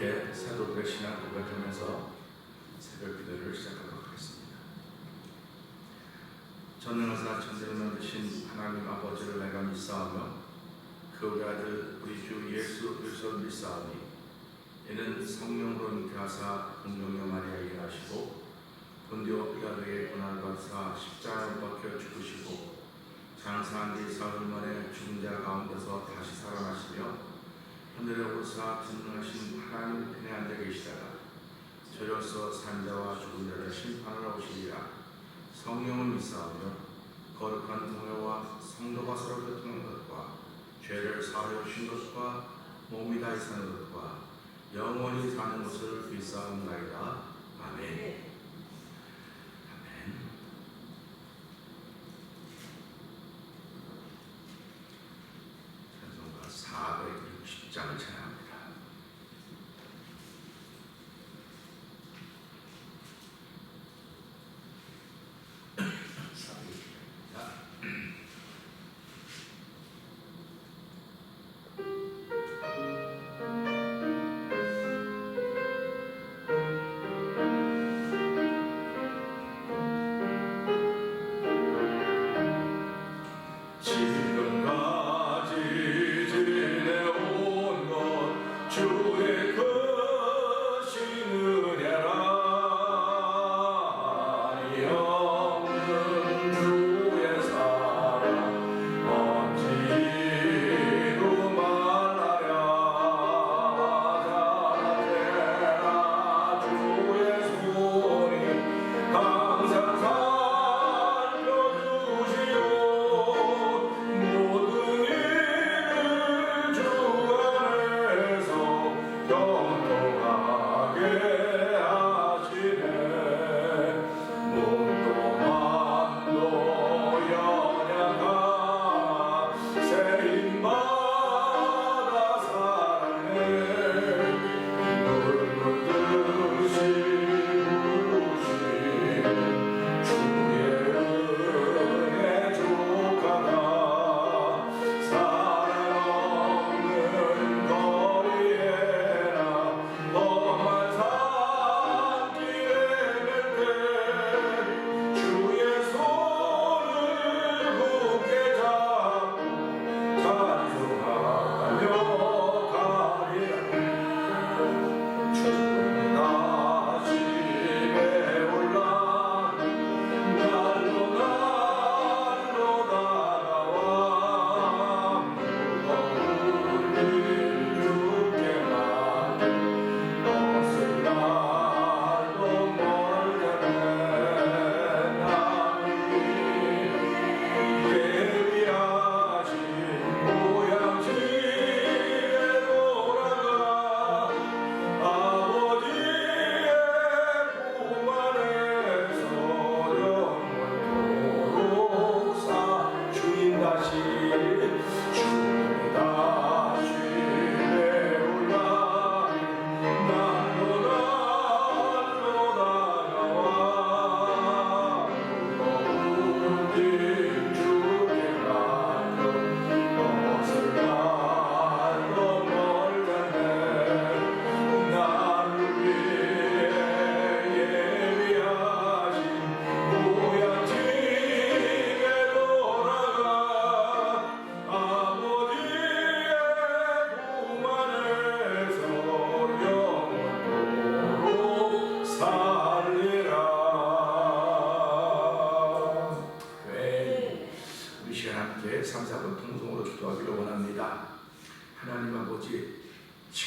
함께 사도들의 신앙 고백하면서 새벽 기도를 시작하도록 하겠습니다. 전능하사 천지를 만드신 하나님 아버지를 내가 믿사오며 그 우리 아들 우리 주 예수 그리스도를 믿사오니 이는 성령으로 잉태하사 동정녀 마리아에게 나시고 본디오 빌라도의 고난을 받사 십자가에 못 박혀 죽으시고 장사한 뒤 사흘 만에 죽은 자 가운데서 다시 살아나시며 하늘에 오르사 전능하신 하나님 편에 앉아 계시다가 저로서 산자와 죽은 자를 심판하러 오시리라. 성령을 믿사오며 거룩한 통회와 성도가 서로 교통한 것과 죄를 사하여 주신 것과 몸이 다시 사는 것과 영원히 사는 것을 믿사옵나이다. 아멘. 아멘. 찬송가 460장을 찬양합니다.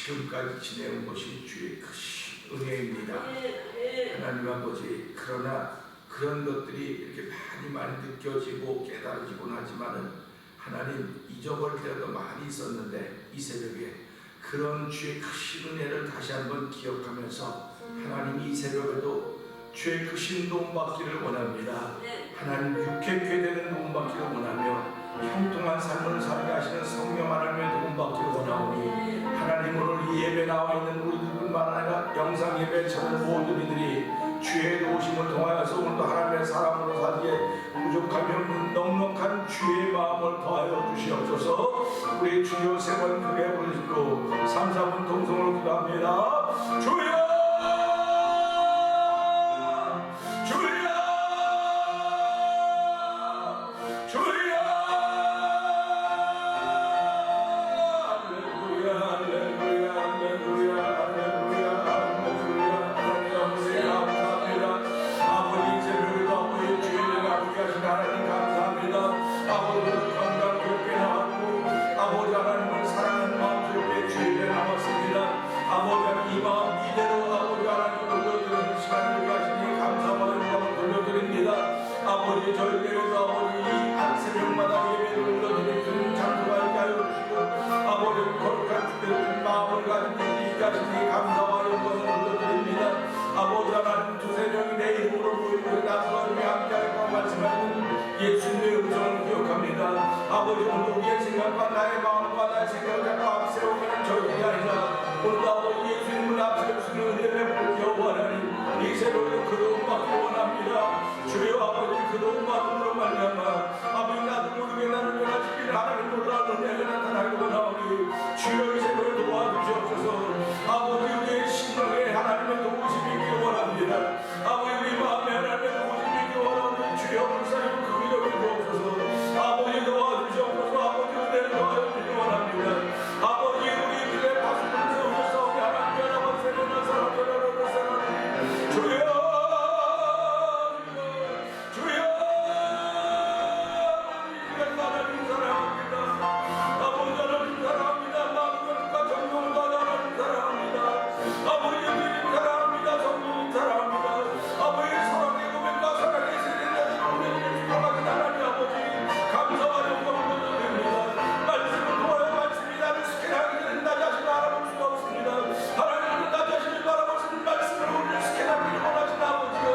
지금까지 지내온 것이 주의 크신 은혜입니다. 하나님 아버지, 그러나 그런 것들이 이렇게 많이 느껴지고 깨달아지곤 하지만은 하나님 잊어버릴 때도 많이 있었는데 이 새벽에 그런 주의 크신 은혜를 다시 한번 기억하면서 하나님 이 새벽에도 주의 크신 도움받기를 원합니다. 하나님 유쾌케 되는 도움받기를 원하며 형통한 삶을 살게 하시는 성령 하나님의 도움받기를 원하오니 하나님 오늘 이 예배 나와 있는 우리들뿐만 아니라 영상 예배 찾는 모든 이들이 주의 도우심을 통하여서 오늘도 하나님의 사람으로 살기에 부족하며 넉넉한 주의 마음을 영광을 더하여 주시옵소서. 우리 주여 세 번 크게 부르시고 3, 4분 동성으로 기도합니다. 주여 예수님의 음성을 기억합니다. 아버지 오늘 우리의 생각과 나의 마음과 나의 생각을 잡고 앞세우기는 저희들이 아니라 오늘 아버지 예수님을 앞세우시는 은혜 베풀 여호와 하나님 이 새로운 그로움 받기 원합니다. 주여 아버지 그로움 받음으로 말미암아 아버지 나도 모르게 나를 변화시키는 하나님 놀라운 은혜가 나타나기 원하오니 주여 이 새로운 도와주시옵소서. 아버지 우리의 심령에 하나님의 도우심이 있기를 원합니다. 아버지 우리 마음에 하나님의 도우심이 있기를 원하오니 주여 불쌍히 아버지 도와주시옵소서. 아버지 은혜를 도와주시기 원합니다. 아버지 우리 길에 파수꾼을 세우고 싸우게 하나님 연합한 세련한 사람 연합한 사람 주여 하나님 사랑합니다. 아버지 하나님 사랑합니다. 마음과 정성을 다해 하나님 사랑합니다. 아버지 주님 사랑합니다. 성도님 사랑합니다. 아버지 사랑의 고백과 사랑의 세련한 우리를 축복하신 하나님 아버지 감사와 영광을 드립니다. 말씀을 통하여 말씀이 나를 스캔하게 되는 나 자신을 알아볼 수가 없습니다. 하나님은 나 자신을 바라보시는 말씀을 우리를 스캔하기를 원하신 아버지가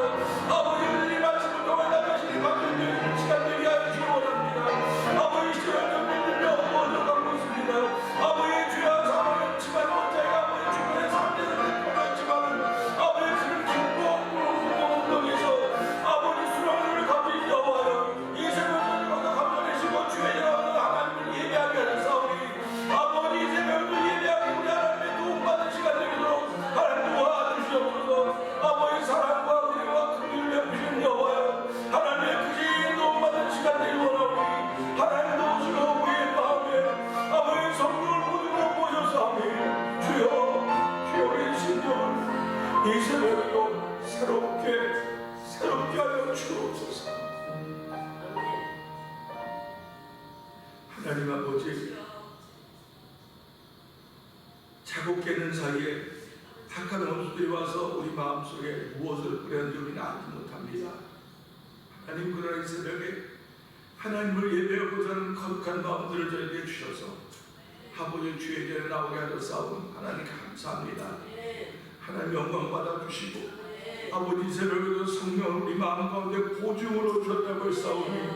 아버지는 이 말씀을 통해 나 자신이 바뀌는 시간 되게 하여 주시기 원합니다. 아버지 시간을 좀 믿으며 얻어가고 있습니다. 아버지 주여 사랑을 치만 혼자가 아버지 주변의 삶에서 느껴졌지만 아버지 주를 기뻐하고 운동에서 아버지 수령을 가지고 여와요. 이 새벽을 감사하시고 주의 영광을 하나님을 예배하게 하셨사오니 아버지 이 새벽을 예배하고 우리 하나님의 도움받은 시간 되도록 하나님 도와주시옵소서. 아버지 사랑과 은혜와 긍휼을 베푸신 여호와여 하나님의 크신 도움받은 시간 되기 원하오니 하나님 도우시고 우리의 마음에 아버지 성령을 모두로 모셔사오니 주여 우리의 심령을 이 새벽에도 새롭게 하여 주옵소서. 하나님 아버지 자고 깨는 사이에 악한 원수들이 와서 우리 마음속에 무엇을 뿌렸는지 우리는 알지 못합니다. 하나님 그러나 이 새벽에 하나님을 예배하고자 하는 거룩한 마음들을 저에게 주셔서 아버지 주의 전에 나오게 하셨사오니 하나님 감사합니다. 하나님 영광 받아주시고 아버지 이 새벽에도 성령을 우리 마음 가운데 보증으로 주셨다고 했사오니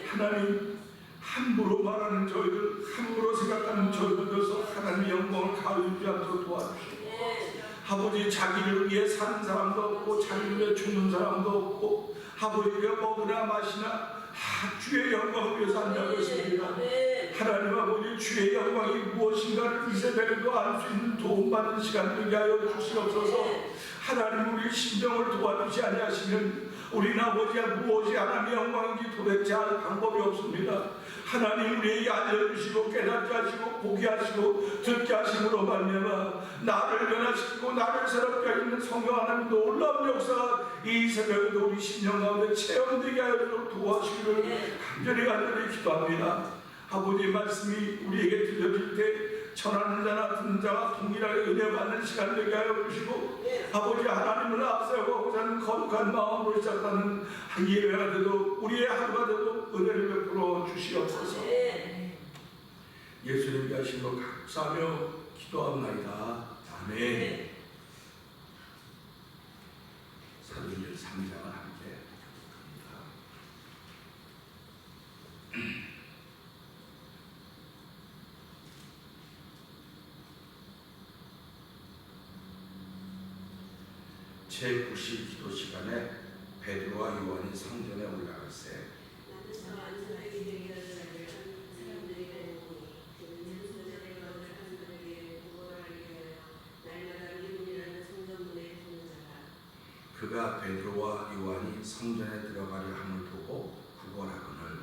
하나님 함부로 말하는 저희들 함부로 생각하는 저희들에서 하나님의 영광을 가리지 않도록 도와주시고 아버지 자기를 위해 사는 사람도 없고 자기를 위해 죽는 사람도 없고 아버지가 먹으나 마시나 주의 영광을 위해서 한다고 했습니다. 하나님 아버지 주의 영광이 무엇인가를 이 새벽에도 알 수 있는 도움받는 시간 되게 하여 주시옵소서. 하나님 우리 심정을 도와주지 아니하시면 우리 아버지가 무엇이 하나님의 영광인지 도대체 알 방법이 없습니다. 하나님 우리에게 알려주시고 깨닫게 하시고 보게 하시고 듣게 하심으로 말미암아 나를 변화시키고 나를 새롭게 하시는 성령 하나님 놀라운 역사가 이 새벽에도 우리 심령 가운데 체험되게 하여 도와주시기를 간절히 기도합니다. 아버지의 말씀이 우리에게 들려질 때 전하는 자나 듣는 자가 동일하게 은혜 받는 시간 되게 하여 주시고 아버지 하나님을 앞세우고 하는 거룩한 마음으로 시작하는 예배가 되도 우리의 하루가 되도 은혜를 베풀어 주시옵소서. 예수님의 하심으로 감사하며 기도합나이다. 아멘. 사도행전 3장을 함께 합니다. 제9시 기도 시간에 베드로와 요한이 성전에 올라갈세 베드로와 요한이 성전에 들어가려 함을 보고 구걸하거늘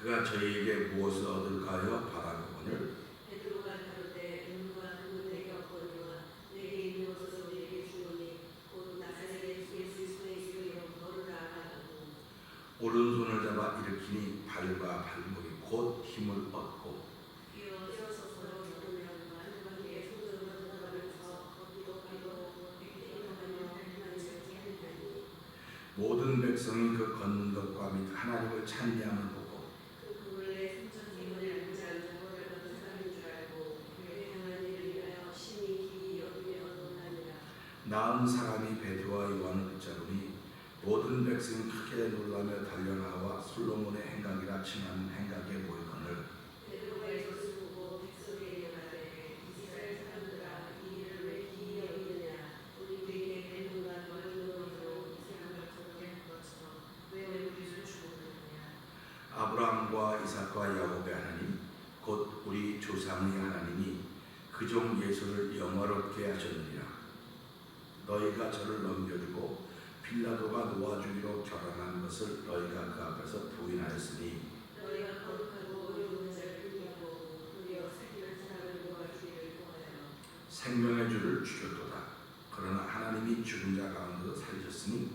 그가 저희에게 무엇을 얻을까요? 바라보거늘 오른손을 잡아 일으키니 발과 발목이 곧 힘을 얻고 모든 백성이 그 걷는 것과 및 하나님을 찬미함을 보고 나은 사람이 베드로와 요한을 붙잡으니 모든 백성이 크게 놀라며 달려나와 솔로몬의 행각이라 칭하는 행각에 모이거늘 아브라함과 이삭과 야곱의 하나님 곧 우리 조상의 하나님이 그 종 예수를 영화롭게 하셨느니라. 너희가 저를 넘겨주고 빌라도가 놓아주기로 결혼한 것을 너희가 그 앞에서 부인하였으니 생명의 주를 죽였도다. 그러나 하나님이 죽은 자 가운데서 살리셨으니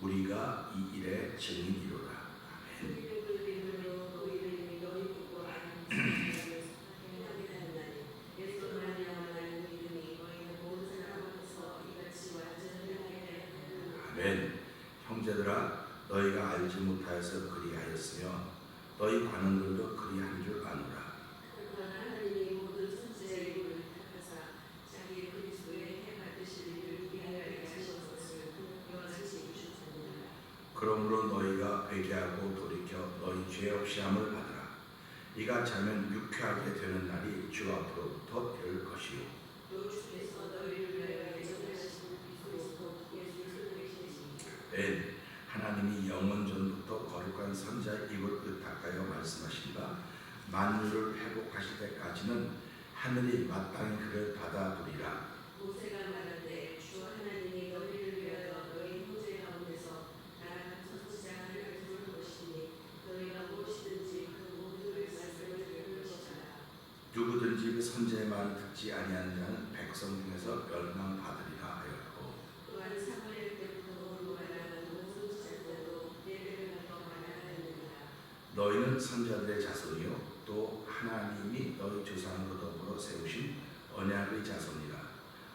우리가 이 일의 증인이로다. 아멘. 아멘. 형제들아 너희가 알지 못하여서 그리하였으며 너희 관원들도 그리한 줄 아노라. 그러므로 너희가 회개하고 돌이켜 너희 죄 없이 함을 받으라. 이같이 하면 유쾌하게 되는 날이 주 앞으로부터 이를 것이요. 하나님이 영원 전부터 거룩한 선자의 입을 의탁하여 말씀하신다. 만유를 회복하실 때까지는 하늘이 마땅히 그를 받아들이라. 모세가 말하되 주 하나님이 너희를 위하여 너희 형제 가운데서 나랑 같은 선지자를 부를 것이니 너희가 무엇이든지 그 모든 말씀을 들을 것이라. 누구든지 그 선지의 말을 듣지 아니하는 자는 백성 중에서 멸망받으리라 하였고 또한 사무엘 때부터 말하는 모든 선지자들도 예배를 하러 말하였느니라. 너희는 선지자들의 자손이요 또 하나님이 너희 조상으로 더불어 세우신 언약의 자손이라.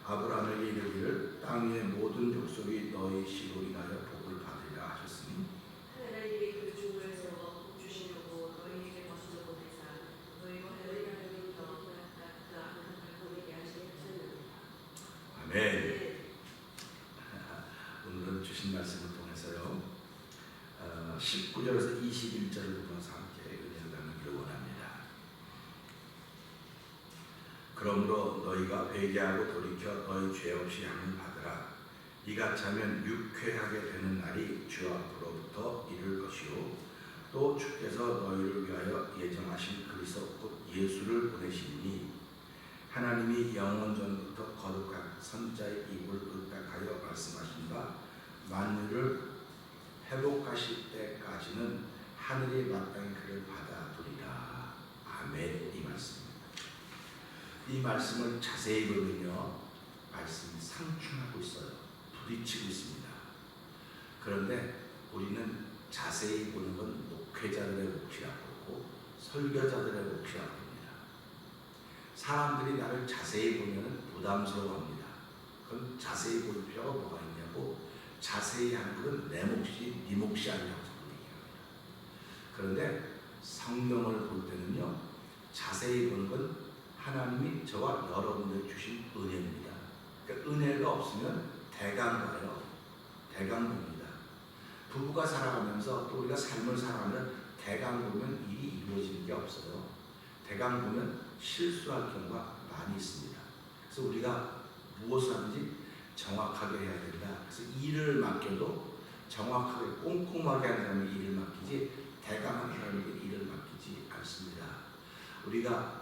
아브라함에게 이르기를 땅 위의 모든 족속이 너희 씨로 인하여 복을 받으리라 하셨으니 하나님이 그 종을 세워 복 주시려고 너희에게 거스려 보내사 너희가 하나님으로부터 허락받아 그 악한 발걸음에 하셨느니라. 아멘. 오늘은 주신 말씀을 통해서요 19절에서 21절을 보면서 함께 은혜를 나누기를 원합니다. 그러므로 너희가 회개하고 돌이켜 너희 죄 없이 함을 받으라. 이같이 하면 유쾌하게 되는 날이 주 앞으로부터 이를 것이요 또 주께서 너희를 위하여 예정하신 그리스도 곧 예수를 보내시니 하나님이 영원 전부터 거룩한 선자의 입을 의탁하여 말씀하신 바 만유를 회복하실 때까지는 하늘이 마땅히 그를 받아두리라. 아멘. 이 말씀입니다. 이 말씀을 자세히 보면요 말씀이 상충하고 있어요. 부딪히고 있습니다. 그런데 우리는 자세히 보는 건 목회자들의 몫이라고 하고 설교자들의 몫이라고 합니다. 사람들이 나를 자세히 보면 부담스러워합니다. 그럼 자세히 볼 필요가 뭐가 있냐고 자세히 하는 것은 내 몫이 네 몫이 아니라고 얘기합니다. 그런데 성경을 볼 때는요 자세히 보는 건 하나님이 저와 여러분들에게 주신 은혜입니다. 그러니까 은혜가 없으면 대강가요. 대강봅니다. 부부가 살아가면서 또 우리가 삶을 살아가면 대강 보면 일이 이루어지는 게 없어요. 대강 보면 실수할 경우가 많이 있습니다. 그래서 우리가 무엇을 하는지 정확하게 해야 된다. 그래서 일을 맡겨도 정확하게 꼼꼼하게 하는 사람이 일을 맡기지 대강한 사람에게 일을 맡기지 않습니다. 우리가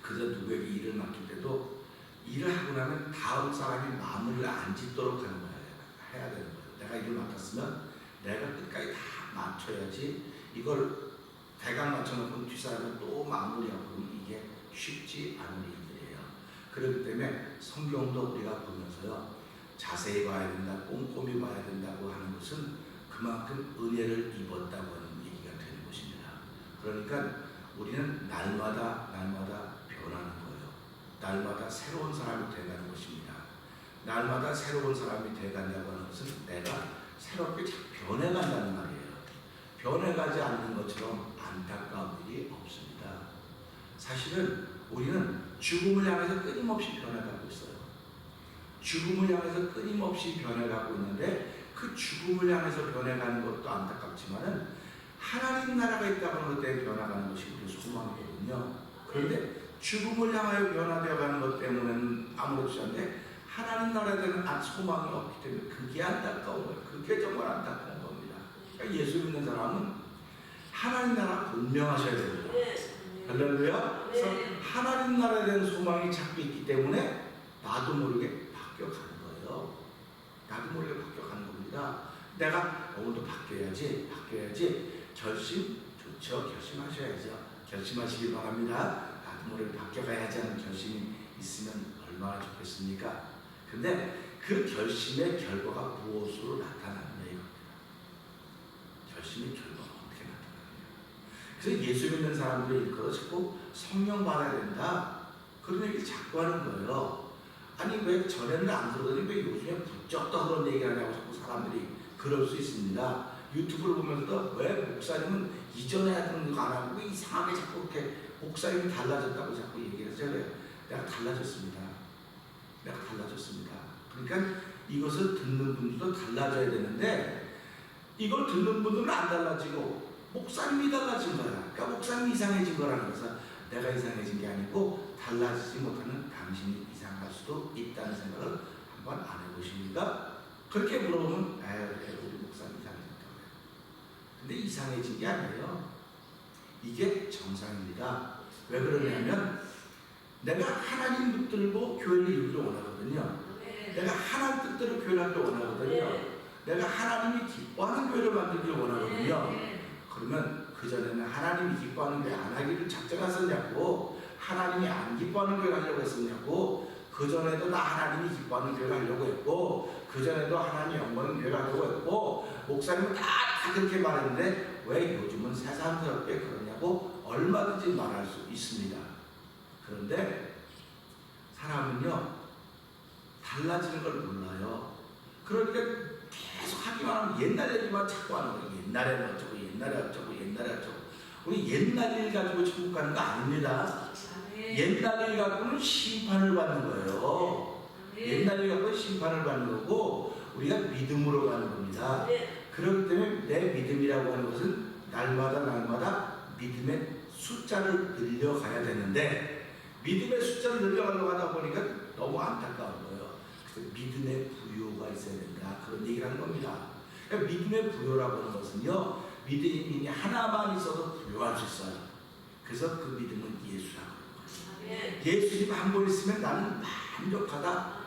그저 누구에게 일을 맡길 때도 맡고 나면 다음 사람이 마무리를 안 짓도록 하는 거예요. 해야 되는 거예요. 내가 일을 맡았으면 내가 끝까지 다 맞춰야지. 이걸 대강 맞춰놓고 뒷사람은 또 마무리하고 그러면 이게 쉽지 않은 일들이에요. 그렇기 때문에 성경도 우리가 보면서요, 자세히 봐야 된다, 꼼꼼히 봐야 된다고 하는 것은 그만큼 은혜를 입었다고 하는 얘기가 되는 것입니다. 그러니까 우리는 날마다 변하는 거예요. 날마다 새로운 사람이 돼가는 것입니다. 날마다 새로운 사람이 돼간다고 하는 것은 내가 새롭게 변해간다는 말이에요. 변해가지 않는 것처럼 안타까운 일이 없습니다. 사실은 우리는 죽음을 향해서 끊임없이 변해가고 있어요. 죽음을 향해서 끊임없이 변해가고 있는데 그 죽음을 향해서 변해가는 것도 안타깝지만은 하나님 나라가 있다는 것 때문에 변화가는 것이 우리의 소망이거든요. 그런데 죽음을 향하여 변화되어가는 것 때문에는 아무렇지 않은데 하나님 나라에 대한 소망이 없기 때문에 그게 안타까운 거예요. 그게 정말 안타까운 겁니다. 그러니까 예수 믿는 사람은 하나님 나라 분명하셔야 됩니다. 할렐루야. 그래서 하나님 나라에 대한 소망이 자꾸 있기 때문에 나도 모르게 바뀌어가는 거예요. 나도 모르게 바뀌어가는 겁니다. 내가 오늘도 바뀌어야지 결심 좋죠. 결심하셔야죠. 결심하시기 바랍니다. 나도 모르게 바뀌어가야지 하는 결심이 있으면 얼마나 좋겠습니까? 근데 그 결심의 결과가 무엇으로 나타나느냐 이겁니다. 결심의 결과가 어떻게 나타나느냐. 그래서 예수 믿는 사람들이 일컬어 자꾸 성령 받아야 된다, 그런 얘기 자꾸 하는 거예요. 아니 왜 전에는 안 그러더니 왜 요즘에 부쩍 더 그런 얘기 하냐고 자꾸 사람들이 그럴 수 있습니다. 유튜브를 보면서도 왜 목사님은 이전에 하던 거 안 하고 왜 이상하게 자꾸 이렇게 목사님이 달라졌다고 자꾸 얘기를 해요. 내가 달라졌습니다. 그러니까 이것을 듣는 분들도 달라져야 되는데 이걸 듣는 분들은 안 달라지고 목사님이 달라진 거야. 그러니까 목사님이 이상해진 거라는 것은 내가 이상해진 게 아니고 달라지지 못하는 당신이 이상할 수도 있다는 생각을 한번 안 해보십니까? 그렇게 물어보면 우리 목사님 이상해졌다고 해요. 근데 이상해진 게 아니에요. 이게 정상입니다. 왜 그러냐면 내가 하나님 붙들고 교회를 이루기를 원하거든요. 내가 하나님 뜻대로 교회를 하기를 원하거든요. 내가 하나님이 기뻐하는 교회를 만들기를 원하거든요. 그러면 그전에는 하나님이 기뻐하는 교회 안 하기를 작정했었냐고, 하나님이 안 기뻐하는 교회를 하려고 했었냐고, 그전에도 나 하나님이 기뻐하는 교회를 하려고 했고, 그전에도 하나님 영광의 교회를 하려고 했고, 목사님은 다 그렇게 말했는데 왜 요즘은 새삼스럽게 그러냐고 얼마든지 말할 수 있습니다. 그런데 사람은요 달라지는 걸 몰라요. 그러니까 계속 하기만 하면 옛날 얘기만 자꾸 하는 거예요. 옛날에 어쩌고 우리 옛날 일 가지고 천국 가는 거 아닙니다. 옛날 일 갖고는 심판을 받는 거예요. 옛날 일 갖고 심판을 받는 거고 우리가 믿음으로 가는 겁니다. 그렇기 때문에 내 믿음이라고 하는 것은 날마다 믿음의 숫자를 늘려가야 되는데 믿음의 숫자를 늘려가려고 하다 보니까 너무 안타까운 거예요. 그래서 믿음의 부요가 있어야 된다, 그런 얘기를 하는 겁니다. 그러니까 믿음의 부요라고 하는 것은요, 믿음이 하나만 있어도 부요할 수 있어요. 그래서 그 믿음은 예수라고 하는 거예요. 예수님 한 번 있으면 나는 만족하다.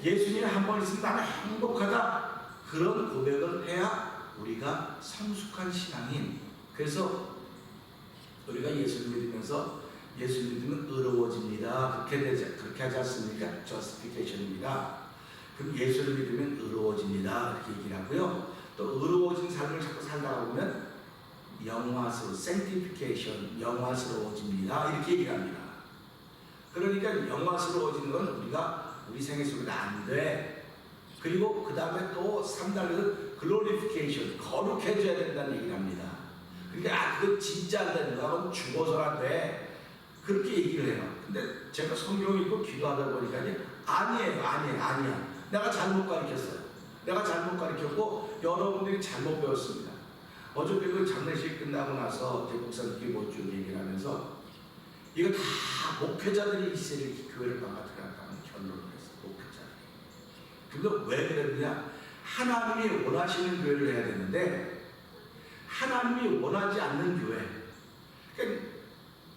예수님 한 번 있으면 나는 행복하다. 그런 고백을 해야 우리가 성숙한 신앙인. 그래서 우리가 예수를 믿으면서 예수 믿으면 의로워집니다. 그렇게 하지 않습니까? justification입니다. 그럼 예수를 믿으면 의로워집니다. 이렇게 얘기를 하고요. 또 의로워진 삶을 자꾸 살다가 보면 영화스러워, sanctification, 영화스러워집니다. 이렇게 얘기를 합니다. 그러니까 영화스러워지는 건 우리가 우리 생애 속에 안 돼. 그리고 그 다음에 또 3단계는 glorification, 거룩해져야 된다는 얘기를 합니다. 그러니까 그거 진짜 안 되는 거, 그건 죽어서라 돼. 그렇게 얘기를 해요. 근데 제가 성경 읽고 기도하다 보니까 아니야. 내가 잘못 가르쳤어요. 내가 잘못 가르쳤고 여러분들이 잘못 배웠습니다. 어저께 그 장례식 끝나고 나서 제 목사님께 쭉 얘기를 하면서 이거 다 목회자들이 이스라엘 교회를 망가뜨렸다는 결론을 했어요. 목회자들이. 근데 왜 그랬느냐? 하나님이 원하시는 교회를 해야 되는데 하나님이 원하지 않는 교회, 그러니까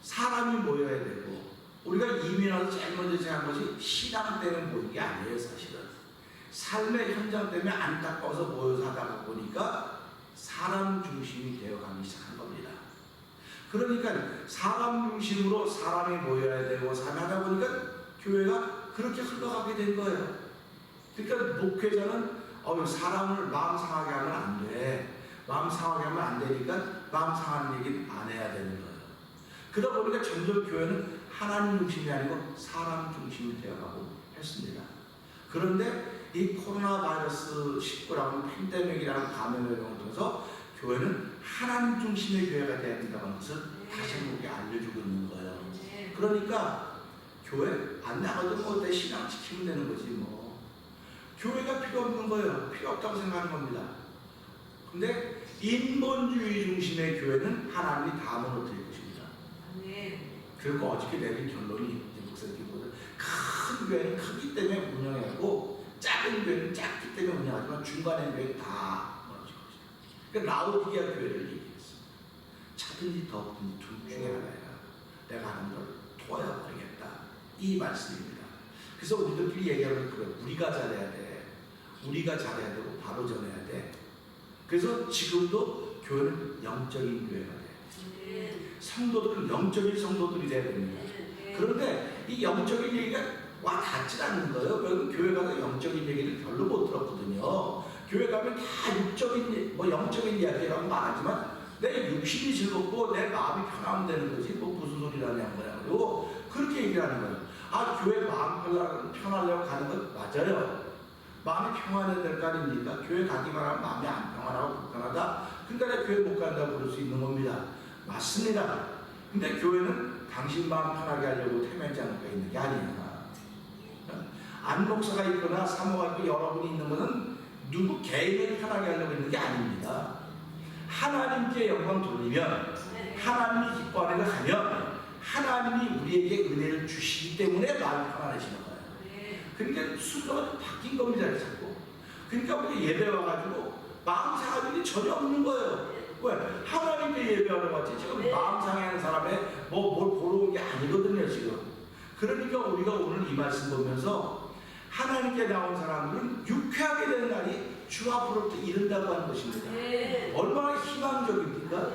사람이 모여야 되고 우리가 이민 와서 제일 먼저 생각한 것이 신앙 때문에 모인 게 아니에요, 사실은. 삶의 현장 때문에 안타까워서 모여서 하다가 보니까 사람 중심이 되어가기 시작한 겁니다. 그러니까 사람 중심으로 사람이 모여야 되고 하다 보니까 교회가 그렇게 흘러가게 된 거예요. 그러니까 목회자는 사람을 마음 상하게 하면 안 돼. 마음 상하게 하면 안 되니까 마음 상하는 얘기는 안 해야 되는 거예요. 그러다 보니까 점점 교회는 하나님 중심이 아니고 사람 중심이 되어가고 했습니다. 그런데 이 코로나 바이러스 19라는 팬데믹이라는 감염의 병을 통해서 교회는 하나님 중심의 교회가 되어야 된다는 것을 다시 한번 우리에게 알려주고 있는 거예요. 그러니까 교회 안 나가도 내 신앙 지키면 되는 거지 뭐. 교회가 필요 없는 거예요. 필요 없다고 생각하는 겁니다. 근데 인본주의 중심의 교회는 하나님이 다 무너뜨릴 것입니다. 그리고 어저께 내린 결론이 목사님보다 큰 교회는 크기 때문에 운영하고 작은 교회는 작기 때문에 운영하지만 중간에 교회는 다 무너질 것이다. 그러니까 라오디게아 교회를 얘기했습니다. 차든지 덥든지 둘 중에 하나야. 내가 하는 걸 토해버리겠다. 이 말씀입니다. 그래서 우리들끼리 얘기하면 그래. 우리가 잘해야 돼. 우리가 잘해야 되고 바로 전해야 돼. 그래서 지금도 교회는 영적인 교회가 돼. 성도들은 영적인 성도들이 돼야 됩니다. 그런데 이 영적인 얘기가 와 닿지 않는 거예요. 왜냐면 교회 가서 영적인 얘기를 별로 못 들었거든요. 교회 가면 다 육적인, 영적인 이야기라고 말하지만 내 육신이 즐겁고 내 마음이 편하면 되는 거지 무슨 소리라는 거야. 그리고 그렇게 얘기를 하는 거예요. 교회 마음 편하려고 가는 건 맞아요. 마음이 평안해야 될 거 아닙니까? 교회 가기만 하면 마음이 안 평안하고 불편하다. 그러니까 내가 교회 못 간다고 그럴 수 있는 겁니다. 맞습니다. 근데 교회는 당신 마음 편하게 하려고 태면장가 있는 게 아니야. 안 목사가 있거나 사모가 있고 여러분이 있는 것은 누구 개인을 편하게 하려고 있는 게 아닙니다. 하나님께 영광 돌리면 하나님이 기뻐하는 걸 하면 하나님이 우리에게 은혜를 주시기 때문에 마음이 편안해지는 거예요. 그러니까 순서가 바뀐 겁니다. 자꾸. 그러니까 우리 예배 와가지고 마음 상하는 일이 전혀 없는 거예요. 왜? 하나님께 예배하러 왔지 지금 마음 상하는 사람의 뭘 보러 온 게 아니거든요. 지금. 그러니까 우리가 오늘 이 말씀 보면서 하나님께 나온 사람들은 유쾌하게 되는 날이 주 앞으로부터 이른다고 하는 것입니다. 얼마나 희망적입니까?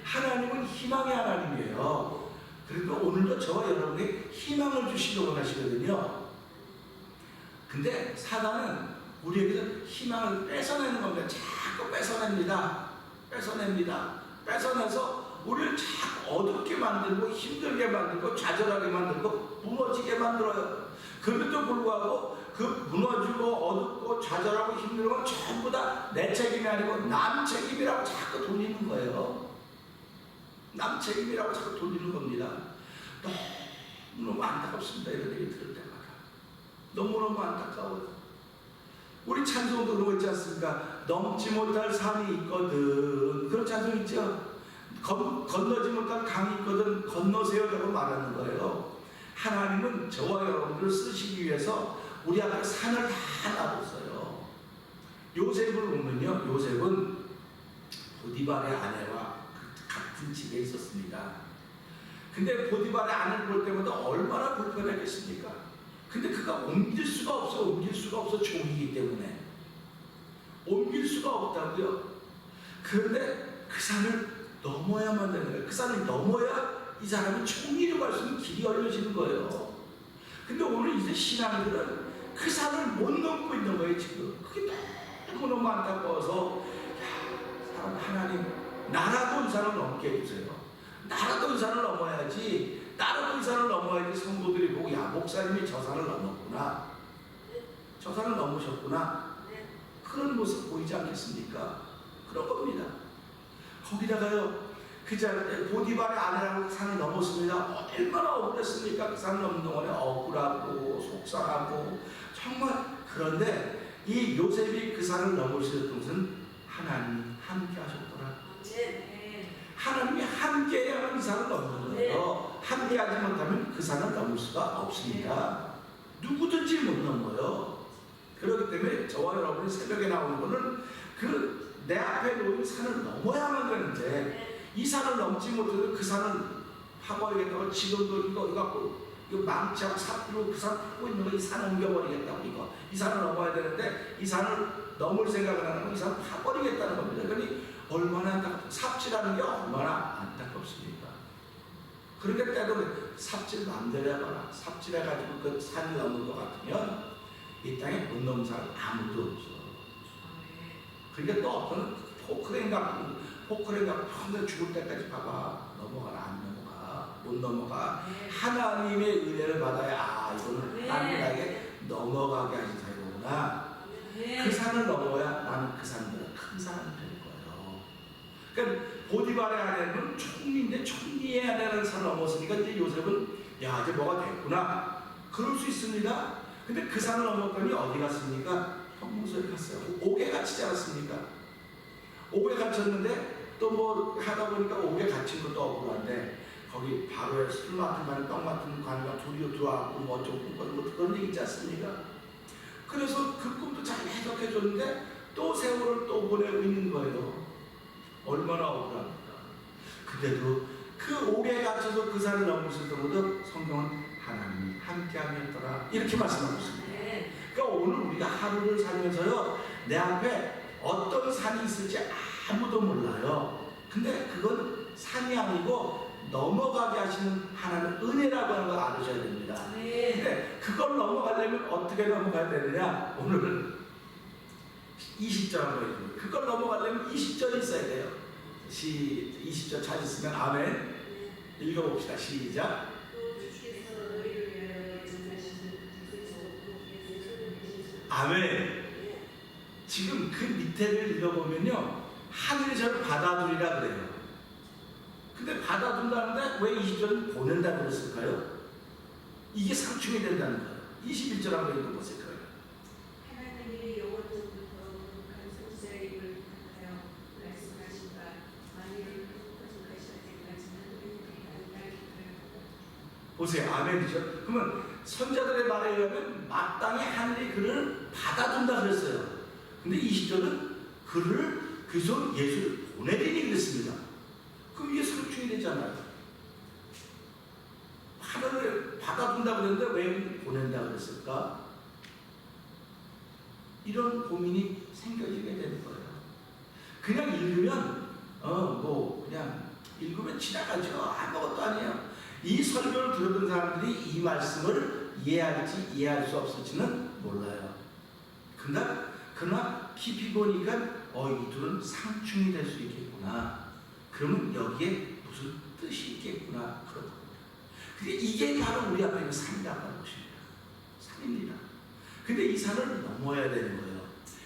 하나님은 희망의 하나님이에요. 그러니까 오늘도 저와 여러분에게 희망을 주시려고 하시거든요. 근데 사단은 우리에게서 희망을 뺏어내는 겁니다. 자꾸 뺏어냅니다. 뺏어내서 우리를 자꾸 어둡게 만들고 힘들게 만들고 좌절하게 만들고 무너지게 만들어요. 그럼에도 불구하고 그 무너지고 어둡고 좌절하고 힘든 건 전부 다 내 책임이 아니고 남 책임이라고 자꾸 돌리는 거예요. 남 책임이라고 자꾸 돌리는 겁니다. 너무 안타깝습니다. 이런 얘기 들을 때마다. 너무너무 안타까워요. 우리 찬송도 그러고 있지 않습니까? 넘지 못할 산이 있거든. 그런 찬송 있죠? 건너지 못할 강이 있거든. 건너세요. 라고 말하는 거예요. 하나님은 저와 여러분들을 쓰시기 위해서 우리 앞에 산을 다 놔뒀어요. 요셉을 보면요. 요셉은 보디발의 아내와 같은 집에 있었습니다. 근데 보디발의 아내를 볼 때마다 얼마나 불편했겠습니까? 근데 그가 옮길 수가 없어. 종이기 때문에. 옮길 수가 없다고요. 그런데 그 산을 넘어야만 되는 거예요. 그 산을 넘어야 이 사람이 총리로 갈 수 있는 길이 열려지는 거예요. 근데 오늘 이제 신앙인들은 그 산을 못 넘고 있는 거예요, 지금. 그게 너무 안타까워서, 사람 하나님, 나라도 이 산을 넘게 해주세요. 나라도 이 산을 넘어야지. 나라도 이 산을 넘어야지 성도들이 보고, 야, 목사님이 저 산을 넘었구나. 저 산을 넘으셨구나. 그런 모습 보이지 않겠습니까? 그런 겁니다. 거기다가요, 보디발의 아내라고 산을 넘었습니다. 얼마나 억울했습니까? 그 산을 넘는 동안에 억울하고 속상하고 정말. 그런데 이 요셉이 그 산을 넘으셨던 것은 하나님이 함께 하셨더라. 하나님이 함께 해야만 이 산을 넘는 거예요. 함께 하지 못하면 그 산을 넘을 수가 없습니다. 누구든지 못 넘어요. 그렇기 때문에 저와 여러분이 새벽에 나오는 거는 내 앞에 놓인 산을 넘어야만 되는데 이 산을 넘지 못해도 그 산을 파고야겠다고 지금도 이거 갖고 이거 망치하고 삽으로 그 산 타고 있는 거 이 산 옮겨버리겠다고 이거. 이 산을 넘어야 되는데 이 산을 넘을 생각을 하는 거 이 산을 파버리겠다는 겁니다. 그러니 얼마나 안타깝습니까? 삽질하는 게 얼마나 안타깝습니까? 그러니까 때로 삽질 마음대로 해봐라. 삽질해가지고 그 산을 넘는 것 같으면 이 땅에 못 넘는 사람 아무도 없어. 그러니까 또 어떤 포크레인 갖고 평생 죽을 때까지 봐봐. 넘어가나 안 넘어가. 못 넘어가. 하나님의 은혜를 받아야 이거는 하나님이 나에게 넘어가게 하신 사이구나. 그 산을 넘어야 나는 그 산보다 큰 산이 될 거예요. 그러니까 보디발의 아내는 총리인데 총리의 아내라는 산을 넘었으니까 이제 요셉은 야 이제 뭐가 됐구나. 그럴 수 있습니다. 근데 그 산을 넘었더니 어디 갔습니까? 형무소에 갔어요. 옥에 갇히지 않았습니까? 옥에 갇혔는데 또 뭐 하다 보니까 옥에 갇힌 것도 억울한데 거기 바로에 술 맡은 관이 떡 맡은 관이가 둘이 들어왔고 뭐 어쩌고 뭐 그런 얘기 있지 않습니까? 그래서 그 꿈도 잘 해석해 줬는데 또 세월을 또 보내고 있는 거예요. 얼마나 억울합니까? 근데도 그 옥에 갇혀서 그 산을 넘으셨더라도 성경은 하나님이 함께하였더라 이렇게 말씀하고 있습니다. 그러니까 오늘 우리가 하루를 살면서요 내 앞에 어떤 산이 있을지 아무도 몰라요. 근데 그건 산이 아니고 넘어가게 하시는 하나님의 은혜라고 하는 걸 알으셔야 됩니다. 근데 그걸 넘어가려면 어떻게 넘어가야 되느냐? 오늘은 20절 한번 읽어요. 그걸 넘어가려면 20절이 있어야 돼요. 20절 찾으시면 아멘. 읽어봅시다. 시작. 아멘. 지금 그 밑에를 읽어보면요 하늘이 저를 받아들이라 그래요. 근데 받아준다는데 왜 20절은 보낸다고 그랬을까요? 이게 상충이 된다는 거예요. 21절 한번 읽어보세요. 하나님이 영원전부터 거룩한 선지자의 입을 부탁하여 말씀하신 바 만일을 거듭하실 때까지는 보세요. 아멘이죠. 그러면 선자들의 말에 의하면 마땅히 하늘이 그를 받아준다 그랬어요. 근데 20절은 그를 그래서 예수를 보내리니 그랬습니다. 그럼 이게 상충이 되잖아요. 하늘을 받아준다 그랬는데 왜 보낸다 그랬을까? 이런 고민이 생겨지게 되는 거예요. 그냥 읽으면 그냥 읽으면 지나가죠. 아무것도 아니에요. 이 설교를 들었던 사람들이 이 말씀을 이해할지 이해할 수 없을지는 몰라요. 그러나 깊이 보니까 이 둘은 상충이 될 수 있겠구나. 그러면 여기에 무슨 뜻이 있겠구나. 그런 겁니다. 근데 이게 바로 우리 앞에 있는 산이라고 하는 것입니다. 산입니다. 근데 이 산을 넘어야 되는 거예요.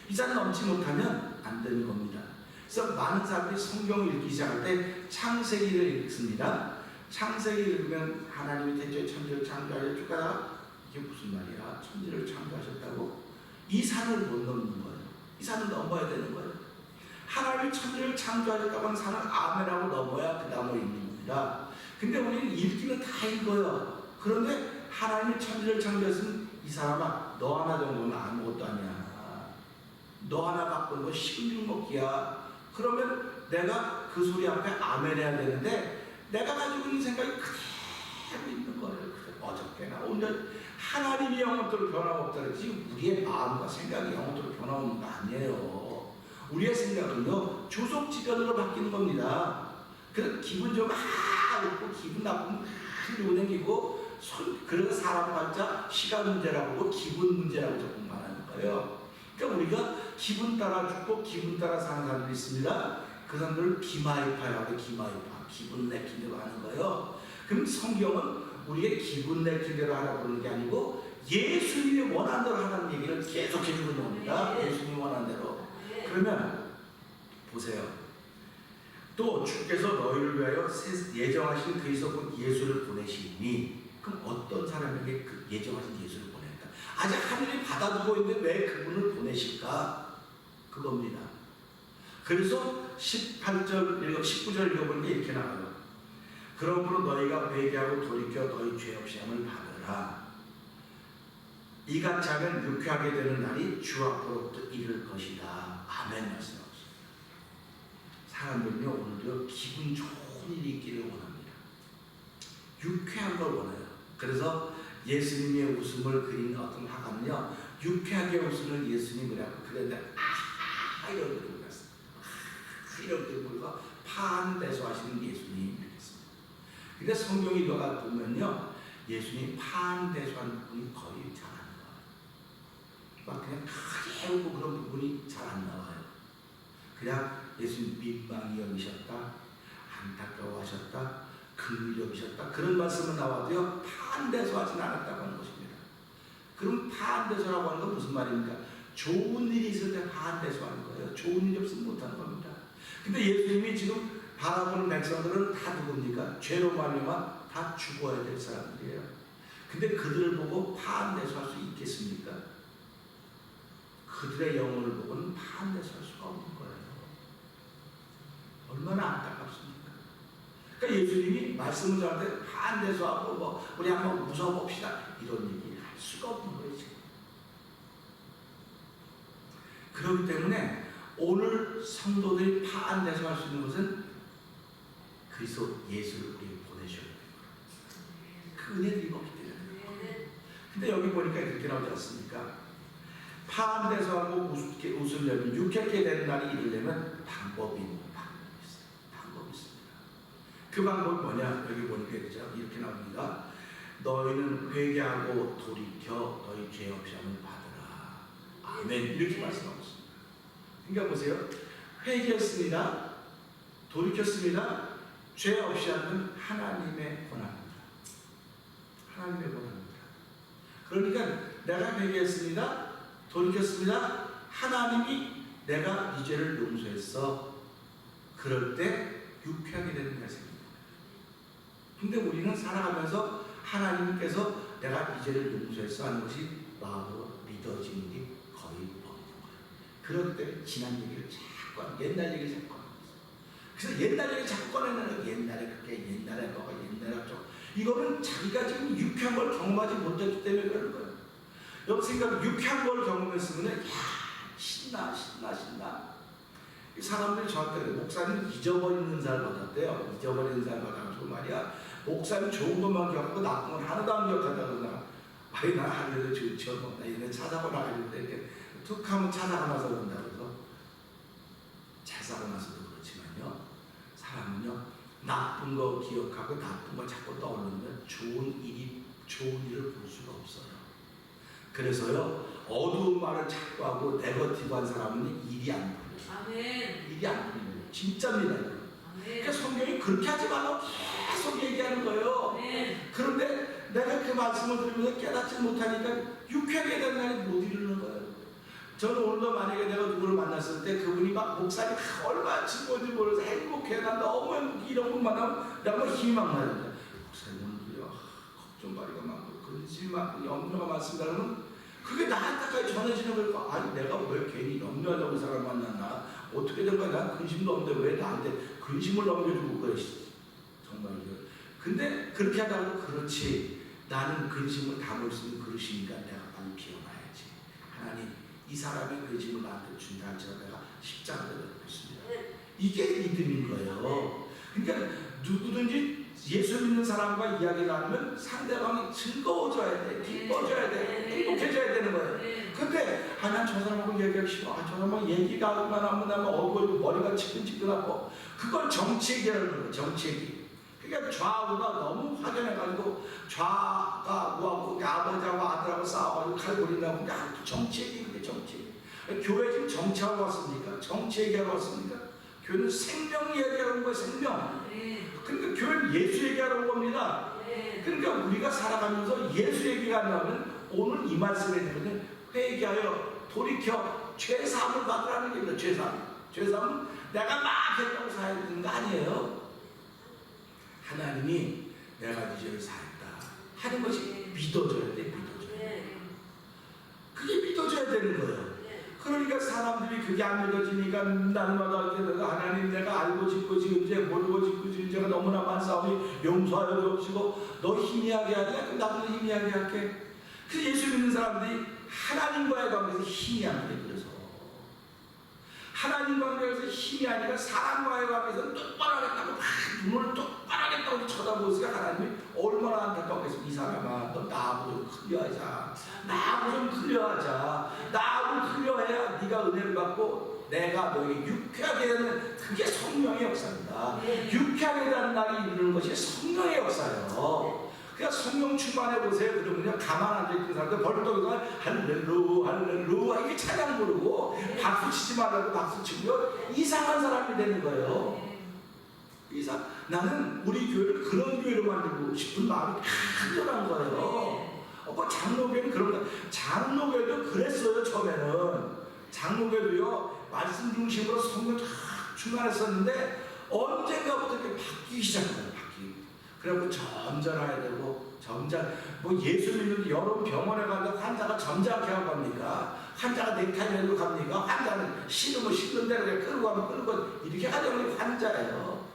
이 산을 넘지 못하면 안 되는 겁니다. 그래서 많은 사람들이 성경을 읽기 시작할 때 창세기를 읽습니다. 창세기 읽으면 하나님이 대초에 천지를 창조하여 쭉 가다가 이게 무슨 말이야? 천지를 창조하셨다고? 이 산을 못 넘는 거예요. 이 산을 넘어야 되는 거예요. 하나님이 천지를 창조하셨다고 하는 산을 아멘하고 넘어야 그 다음을 읽는 겁니다. 근데 우리는 읽기는 다 읽어요. 그런데 하나님이 천지를 창조했으면 이 사람아 너 하나 정도는 아무것도 아니야. 너 하나 바꾸는 거 식은 죽 먹기야. 그러면 내가 그 소리 앞에 아멘 해야 되는데 내가 가지고 있는 생각이 그대로 있는 거예요. 어저께나 오늘 하나님이 영원토록 변함없다 그랬지 우리의 마음과 생각이 영원토록 변함없는 거 아니에요. 우리의 생각은요 주속지변으로 바뀌는 겁니다. 그래서 기분 좀 웃고 기분 나쁘면 들고 다니고 그래서 사람 발자 시간 문제라고 보고 기분 문제라고 조금 말하는 거예요. 그러니까 우리가 기분 따라 죽고 기분 따라 사는 사람들이 있습니다. 그 사람들을 기마이파라고 해요. 기마이파. 기분 내킨 대로 하는 거예요. 그럼 성경은 우리의 기분 내킨 대로 하라고 그러는 게 아니고 예수님이 원하는 대로 하라는 얘기를 계속 해주고 있는 겁니다. 예수님이 원하는 대로. 그러면 보세요. 또 주께서 너희를 위하여 예정하신 그리스도 곧 예수를 보내시니 그럼 어떤 사람에게 그 예정하신 예수를 보낼까? 아직 하늘이 받아두고 있는데 왜 그분을 보내실까? 그겁니다. 그래서 19절 읽어보는 게 이렇게 나와요. 그러므로 너희가 회개하고 돌이켜 너희 죄 없이 함을 받으라. 이같이 하면 유쾌하게 되는 날이 주 앞으로부터 이를 것이다. 아멘 말씀하셨습니다. 사람들은요 오늘도 기분 좋은 일이 있기를 원합니다. 유쾌한 걸 원해요. 그래서 예수님의 웃음을 그린 어떤 화가는요, 유쾌하게 웃으는 예수님이라고 그랬는데 이런 걸 불렀어요. 이런 걸 불러서 파한대소하시는 예수님 이렇게 했습니다. 근데 성경이 너가 보면요, 예수님 파한대소하는 부분이 거의 잘 안 나와요. 막 그냥 크게 해오고 그런 부분이 잘 안 나와요. 그냥 예수님 민망히 여기셨다, 안타까워하셨다, 긍휼히 여기셨다, 그런 말씀은 나와도요 파한대소하지는 않았다고 하는 것입니다. 그럼 파한대소라고 하는 건 무슨 말입니까? 좋은 일이 있을 때 파한대소하는 거예요. 좋은 일이 없으면 못하는 겁니다. 근데 예수님이 지금 바라보는 백성들은 다 누굽니까? 죄로 말미암아 다 죽어야 될 사람들이에요. 근데 그들을 보고 파한대소할 수 있겠습니까? 그들의 영혼을 보고는 파한대소할 수가 없는 거예요. 얼마나 안타깝습니까? 그러니까 예수님이 말씀을 전할 때 파한대소하고 뭐 우리 한번 웃어봅시다 이런 얘기 할 수가 없는 거예요. 지금. 그렇기 때문에 오늘 성도들이 파한대소할 수 있는 것은 그리스도 예수를 우리 보내셔야 돼요. 그 은혜를 입었기 때문에. 근데 여기 보니까 이렇게 나오지 않습니까? 파한대소하고 웃으려면 유쾌하게 되는 날이 이르려면 방법이 있어요. 방법이 있습니다. 그 방법이 뭐냐? 여기 보니까 이렇게 나옵니다. 너희는 회개하고 돌이켜 너희 죄 없이 함을 받으라. 아멘. 이렇게 말씀하고 있습니다. 그러니까 보세요. 회개했습니다. 돌이켰습니다. 죄 없이 하는 하나님의 권한입니다. 하나님의 권한입니다. 그러니까 내가 회개했습니다. 돌이켰습니다. 하나님이 내가 이 죄를 용서했어. 그럴 때 유쾌하게 되는 것입니다. 근데 우리는 살아가면서 하나님께서 내가 이 죄를 용서했어 하는 것이 마음으로 믿어지는 게 거의 없는 거예요. 그럴 때 지난 얘기를 자꾸 옛날 얘기를 자꾸 하는 거예요. 그래서 옛날 얘기를 자꾸 꺼내는 거예요. 옛날에 그렇게 옛날에 뭐가 옛날에 좀 이거는 자기가 지금 유쾌한 걸 경험하지 못했기 때문에 그런 거예요. 여러분 생각 유쾌한 걸 경험했으면 야 신나. 이 사람들이 저한테 목사님 잊어버리는 은사를 받았대요. 잊어버리는 은사를 받아가지고 말이야 목사님 좋은 것만 기억하고 나쁜 건 하나도 안 기억한다고 나. 아니 나 하늘에도 좋죠. 나 얘네 찾아보라 하는데 툭 하면 찾아가면서 그런다 그래서 잘 살아나서도 그렇지만요. 사람은요 나쁜 거 기억하고 나쁜 거 자꾸 떠오르면 좋은 일을 볼 수가 없어요. 그래서요 어두운 말을 자꾸 하고 네거티브한 사람은 일이 안 풀려요. 아멘. 일이 안 풀려요. 진짜입니다. 아멘. 그러니까 성경이 그렇게 하지 말라고 계속 얘기하는 거예요. 아멘. 그런데 내가 그 말씀을 들으면서 깨닫지 못하니까 유쾌하게 된 날이 못 이루는 거예요. 저는 오늘도 만약에 내가 누구를 만났을 때 그분이 막 목사님 얼마나 친구인지 몰라서 행복해. 난 너무 행복해. 이런 분 만나면 내가 막 힘이 막 나는데 목사님은요 걱정거리가 많고 근심이 많고 염려가 많습니다. 그러면 그게 나한테까지 전해지는 거니까 아니 내가 왜 괜히 염려하려고 이 사람을 만났나 어떻게 된 거야. 난 근심도 없는데 왜 나한테 근심을 넘겨주고 그래. 정말 이거 근데 그렇게 하다가 그렇지 나는 근심을 담을 수 있는 그릇이니까 내가 빨리 비워놔야지. 하나님 이 사람의 근심을 나한테 준다 할지라도 내가 십자가를 놓습니다. 이게 믿음인 거예요. 그러니까 누구든지 예수 믿는 사람과 이야기를 하면 상대방이 즐거워져야 돼, 기뻐져야 돼, 행복해져야 되는 거예요. 근데 난 저 사람하고 얘기하기 싫어. 저 사람하고 얘기가 하면 얼굴 머리가 치근치근하고 그걸 정치 얘기라는 거예요. 정치 얘기. 그러니까 좌우가 너무 확연해가지고 좌가 뭐하고 아버지하고 아들하고 싸워가지고 칼 버린다고 정치 얘기인데 정치 얘기. 교회 지금 정치하고 왔습니까? 정치 얘기하고 왔습니까? 교회는 생명 얘기하러 온 거예요. 생명. 그러니까 교회는 예수 얘기하러 온 겁니다. 그러니까 우리가 살아가면서 예수 얘기가 나오면 오늘 이 말씀에 대해서 회개하여 돌이켜 죄사함을 받으라는 겁니다. 죄사함은 내가 막 했다고 사야 되는 거 아니에요. 하나님이 내가 이 죄를 사했다 하는 것이 믿어져야 돼. 그게 믿어져야 되는 거예요. 그러니까 사람들이 그게 안 믿어지니까 날마다 이렇게 되고 하나님 내가 알고 짓고 지은 죄 모르고 짓고 지은 죄가 너무나 많사오니 용서하여 주옵시고 너 희미하게 하냐? 그럼 나도 희미하게 할게. 그래서 예수 믿는 사람들이 하나님과의 관계에서 희미하게 그래서 하나님 관계에서 힘이 아니라 사람과의 관계에서 똑바로 하겠다고 막 눈을 똑바로 하겠다고 쳐다보니까 하나님이 얼마나 안타까웠겠어. 이 사람아, 너 나하고 좀 클리어하자. 나하고 좀 클리어하자. 나하고 클리어해야 네가 은혜를 받고 내가 너에게 유쾌하게 되는, 그게 성령의 역사입니다. 유쾌하게 되는 날이 이루는 것이 성령의 역사예요. 그러니까 성령 충만해 보세요. 그러면요, 가만 앉아있는 사람들 벌떡 할렐루야 할렐루야 이게 찬양 부르고 박수 치지 말라고 박수 치면 이상한 사람이 되는 거예요. 나는 우리 교회를 그런 교회로 만들고 싶은 마음이 간절한 거예요. 장로교회는 그런 거. 장로교회도 그랬어요. 처음에는 장로교회도요, 말씀 중심으로 성령 쫙 충만했었는데 언젠가부터 이렇게 바뀌기 시작해요. 그리고 점잖아야 되고, 뭐 예수 믿는 여러 병원에 가서 환자가 점잖게 하고 갑니까? 환자가 넥타이 메고 갑니까? 환자는 싫으면 싫은 대로 그냥 끌고 가면 끌고 이렇게 하자면 환자예요.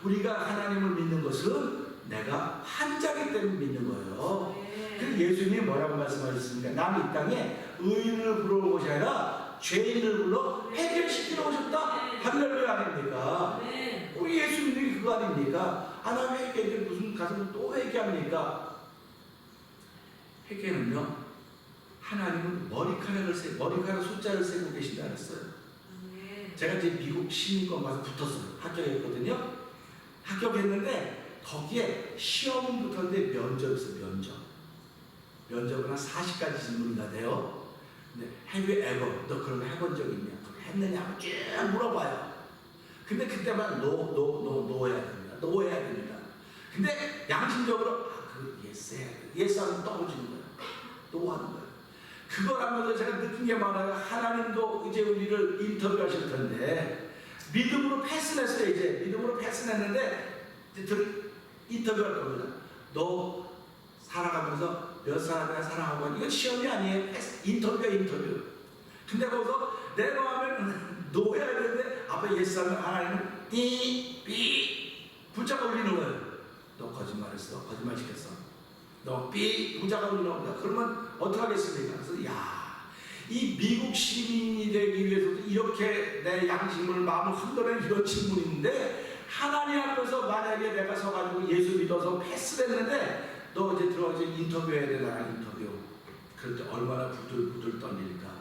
우리가 하나님을 믿는 것은 내가 환자기 때문에 믿는 거예요. 그래서 예수님이 뭐라고 말씀하셨습니까? 나는 이 땅에 의인을 부르러 오지 아니라 죄인을 불러 해결시키러 오셨다. 할렐루야 아닙니까? 우리 예수 믿는 게 그거 아닙니까? 나 회개인데 무슨 가서 또 회개합니까? 회개는요, 하나님은 머리카락 숫자를 세고 계신다 그랬어요. 제가 이제 미국 시민권 가서 붙었어요. 합격했거든요. 합격했는데 거기에 시험은 붙었는데 면접이 있어요. 면접은 한 40가지 질문이 다 돼요. 근데 have you ever, 너 그런 거 해본 적 있냐? 했느냐? 쭉 물어봐요. 근데 그때만 no 해야 됩니다. no 해야 됩니다. 근데 양심적으로 yes 해야 돼요. yes 하면 떠오르는 거예요. no 하는 거예요. 그걸 하면서 제가 느낀 게 많아요. 하나님도 이제 우리를 인터뷰하실 텐데 믿음으로 패스했어요. 이제 믿음으로 패스했는데 인터뷰할 겁니다. 너 살아가면서 몇 사람이나 사랑하고 하니 이건 시험이 아니에요. 인터뷰야 인터뷰. 근데 거기서 내 마음에는 노 해야 되는데 앞에 예스 하면 하나님은 삐 부자가 울리는 거예요. 너 거짓말했어. 거짓말 시켰어. 너 삐 부자가 울리는 거야. 그러면 어떡하겠습니까? 그래서 이 미국 시민이 되기 위해서도 이렇게 내 양심을 마음을 흔들어낸 이런 질문인데 하나님 앞에서 만약에 내가 서가지고 예수 믿어서 패스를 했는데 너 이제 들어가서 인터뷰해야 돼. 나랑 인터뷰. 그럴 때 얼마나 부들부들 떨릴까.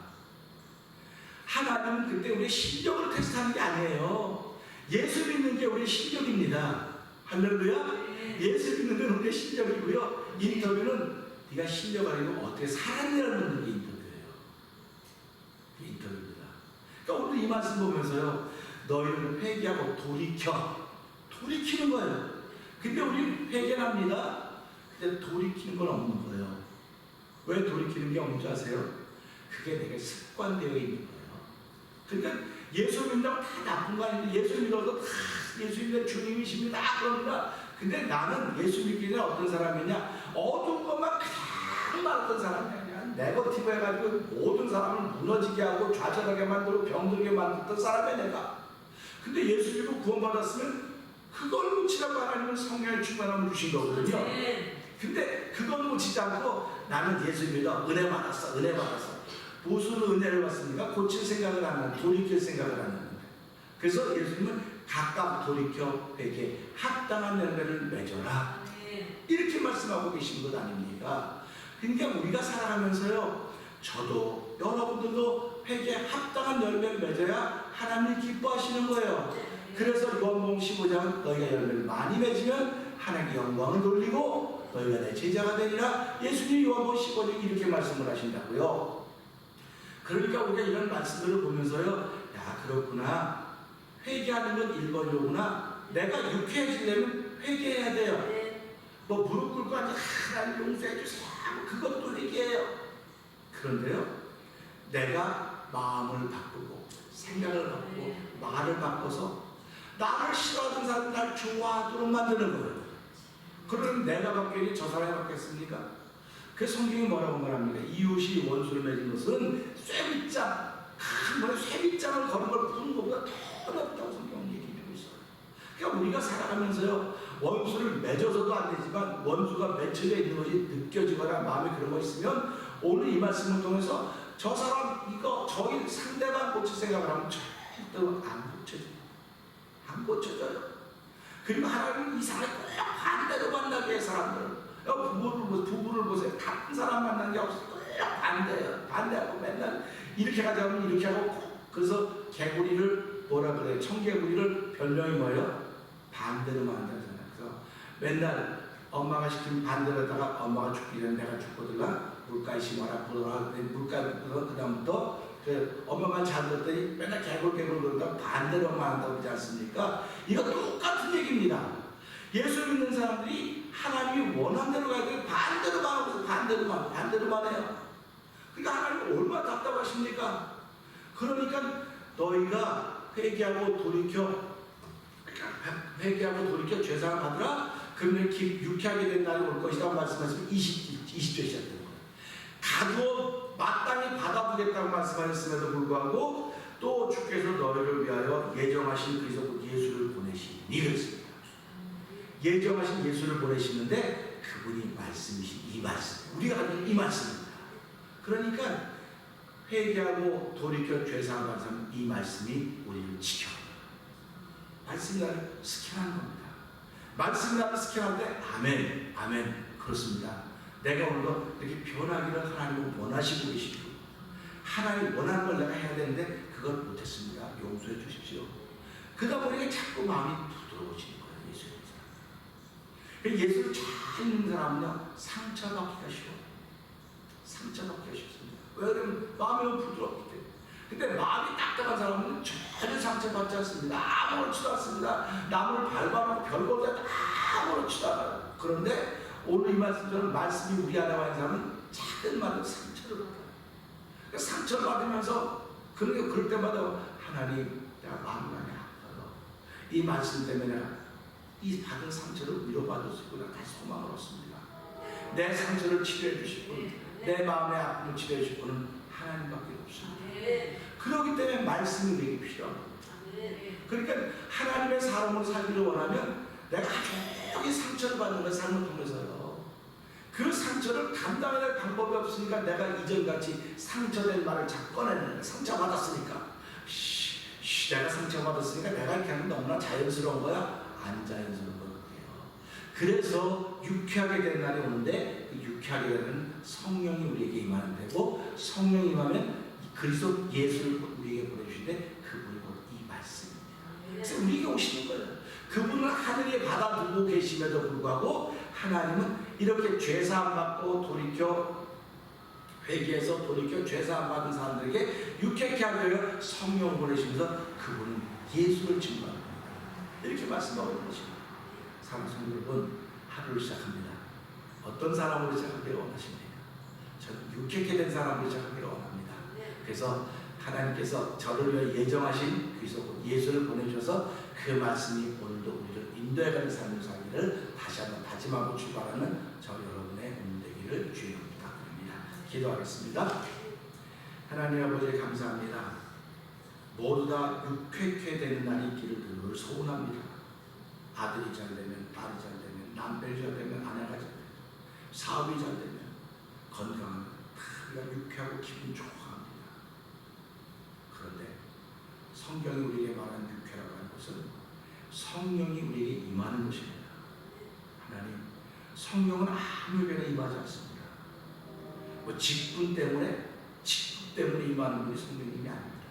하나님은 그때 우리의 실력을 테스트하는 게 아니에요. 예수 믿는 게 우리의 실력입니다. 할렐루야. 예수 믿는 건 우리의 실력이고요. 인터뷰는 네가 실력 아니고 어떻게 살았냐는 묻는 게 인터뷰예요. 그게 인터뷰입니다. 그러니까 오늘 이 말씀 보면서요, 너희는 회개하고 돌이키는 거예요. 근데 우리는 회개는 합니다. 근데 돌이키는 건 없는 거예요. 왜 돌이키는 게 없는 줄 아세요? 그게 내게 습관되어 있는 거예요. 그러니까 예수 믿는다고 다 나쁜 거 아닌데 예수 믿어서 다 예수 믿는 주님이십니다 그럽니다. 근데 나는 예수 믿기 전에 어떤 사람이냐, 어두운 것만 그냥 말했던 사람이 아니야. 네거티브 해가지고 모든 사람을 무너지게 하고 좌절하게 만들고 병들게 만들었던 사람이야 내가. 근데 예수 믿고 구원받았으면 그걸 묻히라고 하나님은 성령의 충만함을 주신 거거든요. 근데 그걸 묻히지 않고 나는 예수 믿어, 은혜 받았어. 무슨 은혜를 받습니까? 고칠 생각을 안 하는, 돌이킬 생각을 안 하는 거예요. 그래서 예수님은 각각 돌이켜 회개, 합당한 열매를 맺어라. 이렇게 말씀하고 계신 것 아닙니까? 그러니까 우리가 살아가면서요, 저도 여러분들도 회개에 합당한 열매를 맺어야 하나님이 기뻐하시는 거예요. 그래서 요한복음 15장은 너희가 열매를 많이 맺으면 하나님께 영광을 돌리고 너희가 내 제자가 되리라. 예수님이 요한복음 15장에 이렇게 말씀을 하신다고요. 그러니까 우리가 이런 말씀들을 보면서요, 야 그렇구나, 회개하는 건 1번이구나. 내가 유쾌해지려면 회개해야 돼요. 뭐 무릎 꿇고 앉아 하나님 용서해 주세요, 그것도 회개해요. 그런데요, 내가 마음을 바꾸고 생각을 바꾸고 말을 바꿔서 나를 싫어하는 사람 날 좋아하도록 만드는 거예요. 그러면 내가 바뀌니 저 사람이 바뀌었습니까? 그 성경이 뭐라고 말합니까? 이웃이 원수를 맺은 것은 쇠빗장, 큰 번에 쇠빗장을 거는 걸 푸는 것보다 더 낫다고 성경은 얘기하고 있어요. 그러니까 우리가 살아가면서요, 원수를 맺어서도 안 되지만 원수가 맺혀져 있는 것이 느껴지거나 마음에 그런 거 있으면 오늘 이 말씀을 통해서 저 사람 이거 저희 상대방 고칠 생각을 하면 절대로 안 고쳐져요. 그리고 하나님은 이 사람을 꼭 반대로 만나게 해 사람들을. 부부를 보세요. 같은 사람 만난 게 없어요. 꼭 반대예요. 반대하고 맨날 이렇게 가자면 이렇게 하고 꼭. 그래서 개구리를 뭐라 그래요? 청개구리를 별명이 뭐예요? 반대로 만들잖아요. 그래서 맨날 엄마가 시키면 반대로 하다가 엄마가 죽기 전에 내가 죽거든요. 물가에 심어라 불어라. 물가에 불어 그다음부터 엄마만 잘 들었더니 맨날 개굴 그러니까 반대로만 한다고 그러지 않습니까? 이거 똑같은 얘기입니다. 예수 믿는 사람들이 하나님이 원하는 대로 가야 돼요. 반대로만 하고 반대로만 해요. 그러니까 하나님 얼마나 답답하십니까? 그러니까 너희가 회개하고 돌이켜 죄사함 받으라. 그러면 유쾌하게 된 날이 올 것이라고 말씀하시면 20절 시작되는 거예요. 가두어 마땅히 받아보겠다고 말씀하셨음에도 불구하고 또 주께서 너희를 위하여 예정하신 그리스도 예수를 보내시니 그랬습니다. 예정하신 예수를 보내시는데 그분이 말씀이신 이 말씀, 우리가 가진 이 말씀입니다. 그러니까 회개하고 돌이켜 죄사함 받는 사람 이 말씀이 우리를 지켜. 말씀이 나를 스캔하는 겁니다. 말씀이 나를 스캔할 때 아멘 그렇습니다. 내가 오늘도 이렇게 변하기를 하나님은 원하시고 계시고 하나님 원하는 걸 내가 해야 되는데 그걸 못했습니다. 용서해 주십시오. 그러다 보니까 자꾸 마음이 부드러워지는 거예요. 예수를 잘 믿는 사람은요 상처받기가 쉬워요. 상처받기가 쉽습니다. 왜 그러면 마음이 부드럽기 때문에. 근데 마음이 딱딱한 사람은 전혀 상처받지 않습니다. 아무렇지도 않습니다. 남을 밟아놓고 별거보다 아무렇지도 않아요. 그런데 오늘 이 말씀처럼 말씀이 우리 안에 와 있는 사람은 작은 말로 상처를 받아요. 그러니까 상처를 받으면서 그럴 때마다 하나님 내가 마음이 많이 아파요. 이 말씀 때문에 내가 이 받은 상처를 위로받을 수 있구나 다시 소망을 얻습니다. 내 상처를 치료해 주실 분, 내 마음의 아픔을 치료해 주실 분은 하나님밖에 없습니다. 그렇기 때문에 말씀이 우리에게 필요한 겁니다. 그러니까 하나님의 사람으로 살기를 원하면 내가 아주 상처를 받는 걸 삶을 통해서요. 그 상처를 감당할 방법이 없으니까 내가 이전같이 상처된 말을 자꾸 꺼내는 거예요. 상처받았으니까. 내가 상처받았으니까 내가 이렇게 하면 너무나 자연스러운 거야? 안 자연스러운 거예요. 그래서 유쾌하게 된 날이 오는데 그 유쾌하게 되는 성령이 우리에게 임하는 되고 성령이 임하면 그리스도 예수를 우리에게 보내주시는데 그분이 곧 이 말씀입니다. 그래서 우리에게 오시는 거예요. 그분은 하늘에 받아두고 계심에도 불구하고 하나님은 이렇게 죄사함 받고 돌이켜 회개해서 돌이켜 죄사함 받은 사람들에게 유쾌하게 하여 성령을 보내시면서 그분은 예수를 증거합니다. 이렇게 말씀하고 있는 것입니다. 사랑하는 성도 여러분, 하루를 시작합니다. 어떤 사람으로 시작하기를 원하십니까? 저는 유쾌하게 된 사람으로 시작하기를 원합니다. 그래서 하나님께서 저를 위해 예정하신 그리스도 예수를 보내주셔서 그 말씀이 오늘도 우리를 인도해가는 삶을 살기를 다시 한번 다짐하고 출발하는 저 여러분의 오늘 되기를 주의 이름으로 부탁드립니다. 기도하겠습니다. 하나님 아버지 감사합니다. 모두 다 유쾌케 되는 날이 있기를 늘 소원합니다. 아들이 잘 되면, 딸이 잘 되면, 남편이 잘 되면, 아내가 잘 되면, 사업이 잘 되면, 건강하면 다 우리가 유쾌하고 기분 좋아합니다. 그런데 성경이 우리에게 말하는 유쾌라고 하는 것은 성령이 우리에게 임하는 것입니다. 하나님, 성령은 아무에게나 임하지 않습니다. 뭐 직분 때문에 임하는 분이 성령님이 아닙니다.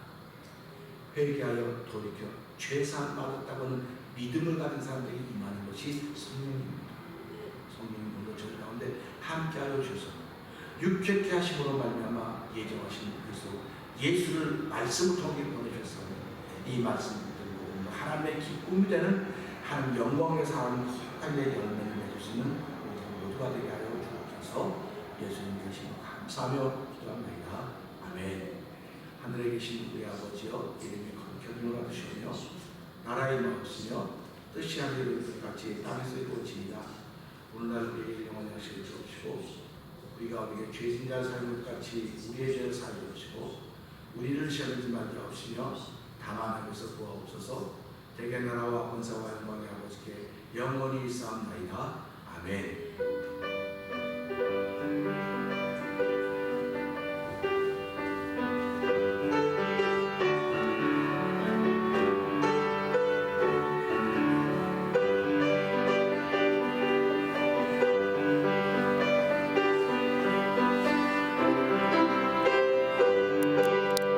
회개하여 돌이켜 죄사함 받았다고는 믿음을 가진 사람들에게 임하는 것이 성령입니다. 성령이 오늘 저희 가운데 함께하여 주셔서 유쾌케 하심으로 말미암아 예정하신 그리스도 예수를 말씀을 통해 보내주셔서 이 말씀을 들고 하나님의 기쁨이 되는 하나님 영광의 사람 거룩하게 열매를 맺을 수 있는 우리 모두가 되게 하여 주옵소서. 예수님 계시는 감사하며 기도합니다. 아멘. 하늘에 계신 우리 아버지여 이름이 거룩히 받으시오며 나라의 마음이시며 뜻이 하늘에 같이 땅에서 이루어지이다. 오늘날 우리에게 영원한 것을 주옵시고 우리가 우리에게 죄진 자를 살는 것 같이 우리의 죄를 살게 하시고 우리를 시험하지 말게 하시며 다만 하면서 구하옵소서. 대개 나라와 권세와 영광의 아버지께 영원히 있사옵나이다. 아멘.